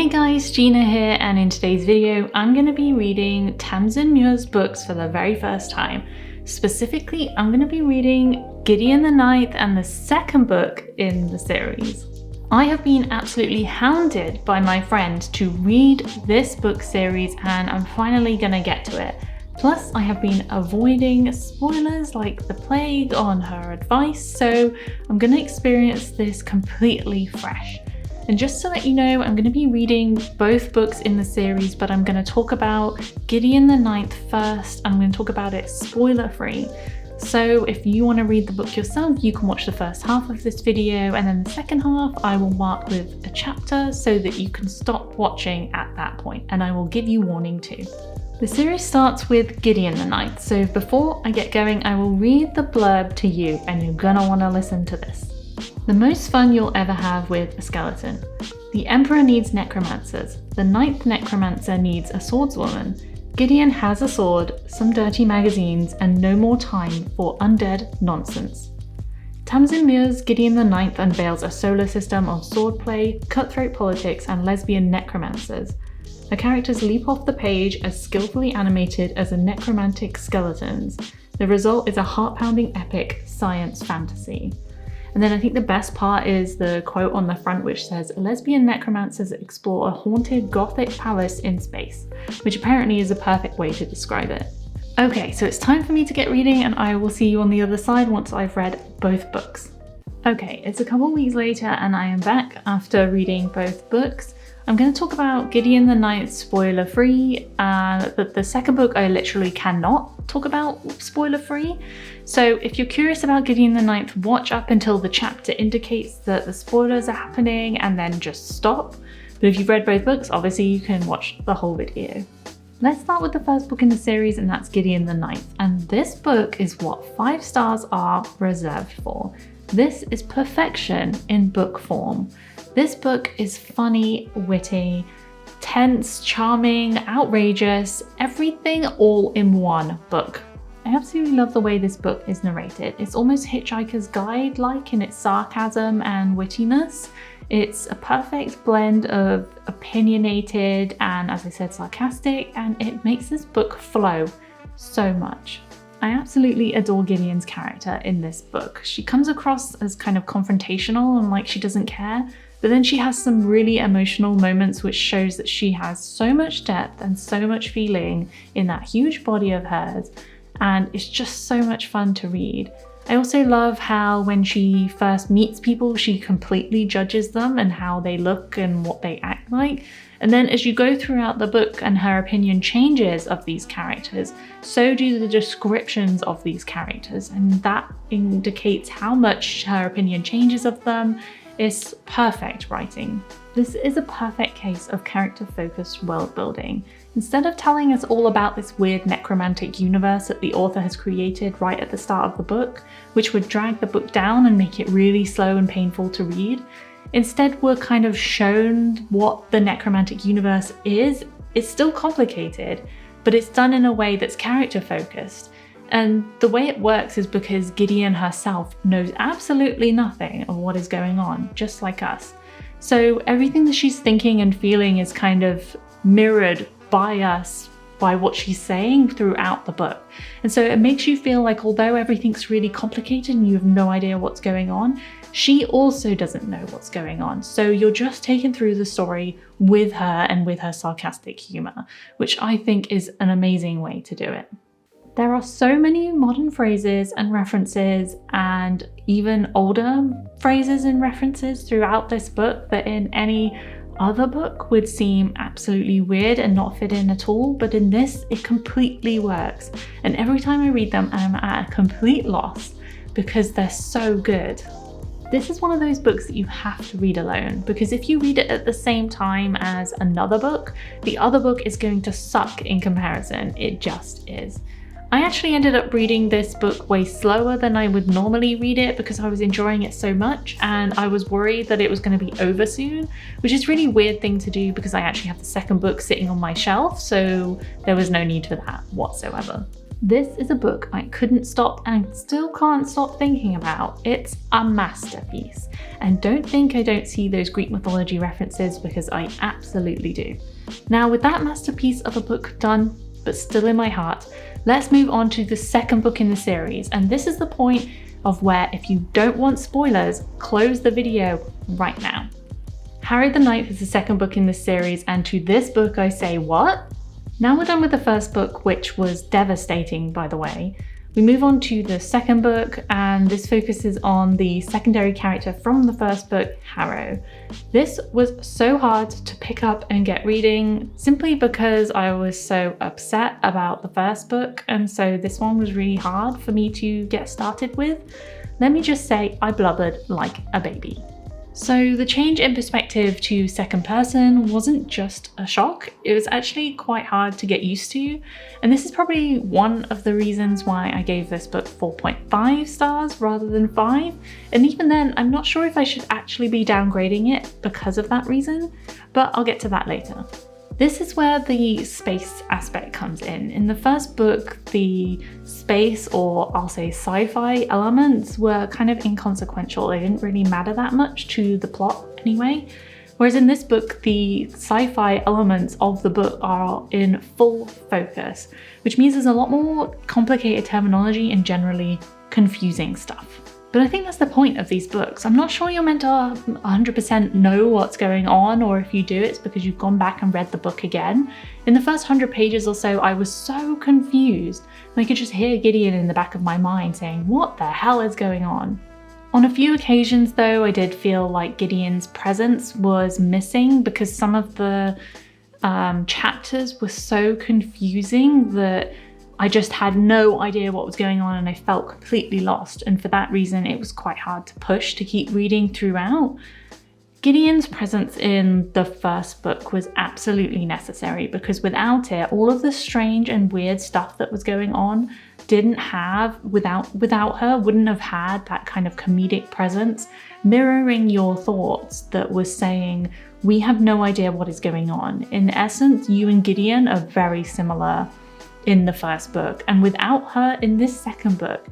Hey guys, Gina here, and in today's video I'm going to be reading Tamsyn Muir's books for the very first time. Specifically, I'm going to be reading Gideon the Ninth and the second book in the series. I have been absolutely hounded by my friend to read this book series, and I'm finally going to get to it. Plus, I have been avoiding spoilers like the plague on her advice, so I'm going to experience this completely fresh. And just to let you know, I'm going to be reading both books in the series, but I'm going to talk about Gideon the Ninth first. I'm going to talk about it spoiler-free. So if you want to read the book yourself, you can watch the first half of this video, and then the second half I will mark with a chapter so that you can stop watching at that point, and I will give you warning too. The series starts with Gideon the Ninth, so before I get going, I will read the blurb to you, and you're gonna want to listen to this. The most fun you'll ever have with a skeleton. The Emperor needs necromancers. The ninth necromancer needs a swordswoman. Gideon has a sword, some dirty magazines, and no more time for undead nonsense. Tamsyn Muir's Gideon the Ninth unveils a solar system of swordplay, cutthroat politics, and lesbian necromancers. Her characters leap off the page as skillfully animated as the necromantic skeletons. The result is a heart-pounding epic science fantasy. And then I think the best part is the quote on the front, which says, "Lesbian necromancers explore a haunted gothic palace in space," which apparently is a perfect way to describe it. Okay, so it's time for me to get reading, and I will see you on the other side once I've read both books. Okay, it's a couple weeks later and I am back after reading both books. I'm going to talk about Gideon the Ninth spoiler-free, but the second book I literally cannot talk about spoiler-free. So if you're curious about Gideon the Ninth, watch up until the chapter indicates that the spoilers are happening and then just stop. But if you've read both books, obviously you can watch the whole video. Let's start with the first book in the series, and that's Gideon the Ninth. And this book is what 5 stars are reserved for. This is perfection in book form. This book is funny, witty, tense, charming, outrageous, everything all in one book. I absolutely love the way this book is narrated. It's almost Hitchhiker's Guide-like in its sarcasm and wittiness. It's a perfect blend of opinionated and, as I said, sarcastic, and it makes this book flow so much. I absolutely adore Gideon's character in this book. She comes across as kind of confrontational and like she doesn't care, but then she has some really emotional moments which shows that she has so much depth and so much feeling in that huge body of hers, and it's just so much fun to read. I also love how when she first meets people, she completely judges them and how they look and what they act like. And then as you go throughout the book and her opinion changes of these characters, so do the descriptions of these characters. And that indicates how much her opinion changes of them. It's perfect writing. This is a perfect case of character-focused world building. Instead of telling us all about this weird necromantic universe that the author has created right at the start of the book, which would drag the book down and make it really slow and painful to read, instead we're kind of shown what the necromantic universe is. It's still complicated, but it's done in a way that's character-focused. And the way it works is because Gideon herself knows absolutely nothing of what is going on, just like us. So everything that she's thinking and feeling is kind of mirrored by us, by what she's saying throughout the book. And so it makes you feel like although everything's really complicated and you have no idea what's going on, she also doesn't know what's going on. So you're just taken through the story with her and with her sarcastic humor, which I think is an amazing way to do it. There are so many modern phrases and references and even older phrases and references throughout this book that in any other book would seem absolutely weird and not fit in at all, but in this it completely works. And every time I read them, I'm at a complete loss because they're so good. This is one of those books that you have to read alone, because if you read it at the same time as another book, the other book is going to suck in comparison. It just is. I actually ended up reading this book way slower than I would normally read it because I was enjoying it so much, and I was worried that it was going to be over soon, which is a really weird thing to do because I actually have the second book sitting on my shelf, so there was no need for that whatsoever. This is a book I couldn't stop and still can't stop thinking about. It's a masterpiece. And don't think I don't see those Greek mythology references, because I absolutely do. Now, with that masterpiece of a book done, but still in my heart, let's move on to the second book in the series. And this is the point of where, if you don't want spoilers, close the video right now. Gideon the Ninth is the second book in this series, and to this book I say what? Now we're done with the first book, which was devastating, by the way. We move on to the second book, and this focuses on the secondary character from the first book, Harrow. This was so hard to pick up and get reading, simply because I was so upset about the first book, and so this one was really hard for me to get started with. Let me just say, I blubbered like a baby. So the change in perspective to second person wasn't just a shock, it was actually quite hard to get used to. And this is probably one of the reasons why I gave this book 4.5 stars rather than 5. And even then, I'm not sure if I should actually be downgrading it because of that reason, but I'll get to that later. This is where the space aspect comes in. In the first book, the space, or I'll say sci-fi elements, were kind of inconsequential. They didn't really matter that much to the plot anyway. Whereas in this book, the sci-fi elements of the book are in full focus, which means there's a lot more complicated terminology and generally confusing stuff. But I think that's the point of these books. I'm not sure you're meant to 100% know what's going on, or if you do, it's because you've gone back and read the book again. In the first 100 pages or so, I was so confused. I could just hear Gideon in the back of my mind saying, what the hell is going on? On a few occasions though, I did feel like Gideon's presence was missing, because some of the chapters were so confusing that I just had no idea what was going on and I felt completely lost, and for that reason it was quite hard to push to keep reading throughout. Gideon's presence in the first book was absolutely necessary, because without it, all of the strange and weird stuff that was going on without her wouldn't have had that kind of comedic presence, mirroring your thoughts that was saying, we have no idea what is going on. In essence, you and Gideon are very similar in the first book, and without her in this second book,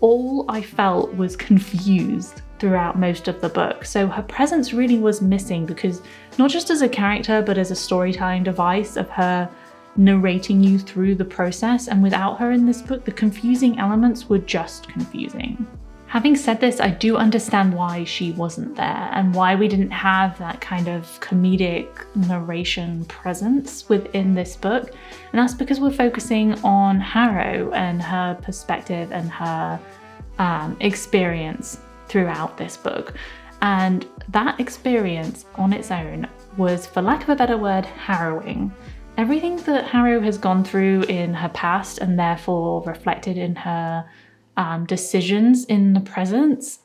all I felt was confused throughout most of the book. So her presence really was missing, because not just as a character, but as a storytelling device of her narrating you through the process, and without her in this book, the confusing elements were just confusing. Having said this, I do understand why she wasn't there and why we didn't have that kind of comedic narration presence within this book. And that's because we're focusing on Harrow and her perspective and her experience throughout this book. And that experience on its own was, for lack of a better word, harrowing. Everything that Harrow has gone through in her past, and therefore reflected in her decisions in the present,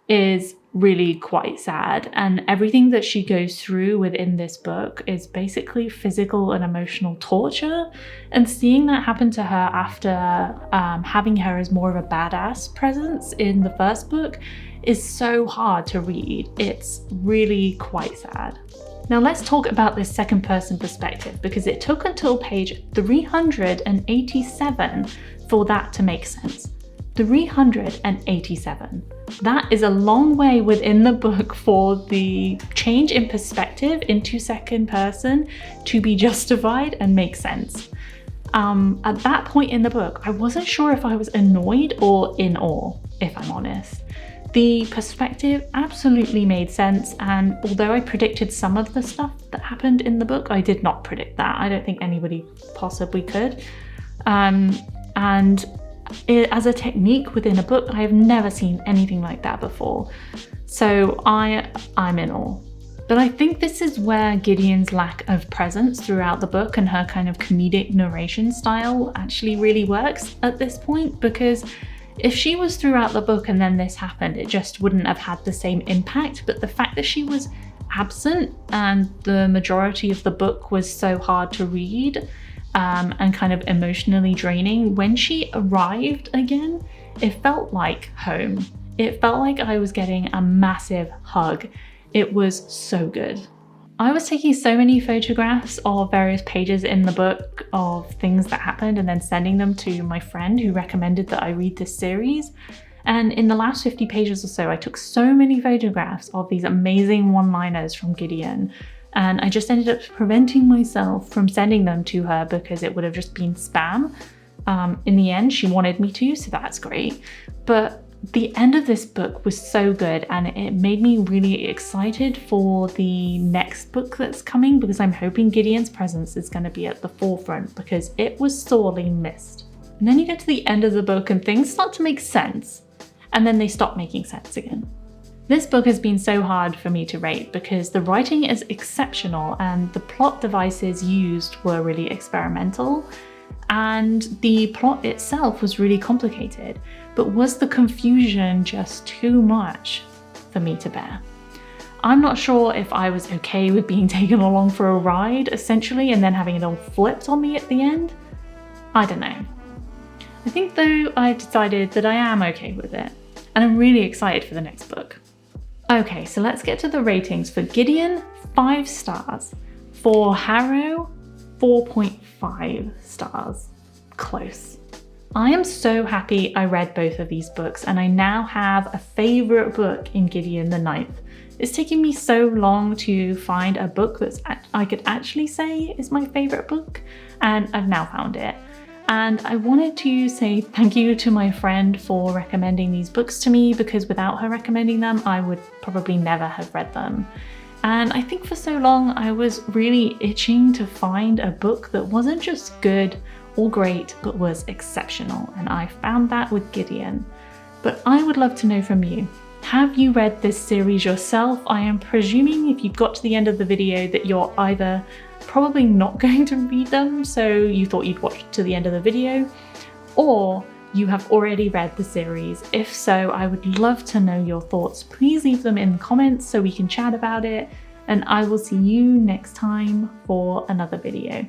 is really quite sad. And everything that she goes through within this book is basically physical and emotional torture. And seeing that happen to her after having her as more of a badass presence in the first book is so hard to read. It's really quite sad. Now let's talk about this second person perspective, because it took until page 387 for that to make sense. 387. That is a long way within the book for the change in perspective into second person to be justified and make sense. At that point in the book, I wasn't sure if I was annoyed or in awe, if I'm honest. The perspective absolutely made sense, and although I predicted some of the stuff that happened in the book, I did not predict that. I don't think anybody possibly could. As a technique within a book, I have never seen anything like that before. So I'm in awe. But I think this is where Gideon's lack of presence throughout the book and her kind of comedic narration style actually really works at this point, because if she was throughout the book and then this happened, it just wouldn't have had the same impact. But the fact that she was absent and the majority of the book was so hard to read and kind of emotionally draining, when she arrived again, it felt like home. It felt like I was getting a massive hug. It was so good. I was taking so many photographs of various pages in the book of things that happened and then sending them to my friend who recommended that I read this series. And in the last 50 pages or so, I took so many photographs of these amazing one-liners from Gideon. And I just ended up preventing myself from sending them to her because it would have just been spam. In the end, she wanted me to, so that's great. But the end of this book was so good and it made me really excited for the next book that's coming, because I'm hoping Gideon's presence is going to be at the forefront because it was sorely missed. And then you get to the end of the book and things start to make sense, and then they stop making sense again. This book has been so hard for me to rate because the writing is exceptional and the plot devices used were really experimental. And the plot itself was really complicated, but was the confusion just too much for me to bear? I'm not sure if I was okay with being taken along for a ride, essentially, and then having it all flipped on me at the end. I don't know. I think though I've decided that I am okay with it, and I'm really excited for the next book. Okay, so let's get to the ratings. For Gideon, 5 stars. For Harrow, 4.5 stars. Close. I am so happy I read both of these books and I now have a favourite book in Gideon the Ninth. It's taken me so long to find a book that I could actually say is my favourite book, and I've now found it. And I wanted to say thank you to my friend for recommending these books to me, because without her recommending them, I would probably never have read them. And I think for so long I was really itching to find a book that wasn't just good or great, but was exceptional. And I found that with Gideon. But I would love to know from you. Have you read this series yourself? I am presuming if you've got to the end of the video that you're either probably not going to read them, so you thought you'd watch to the end of the video, or you have already read the series. If so, I would love to know your thoughts. Please leave them in the comments so we can chat about it, and I will see you next time for another video.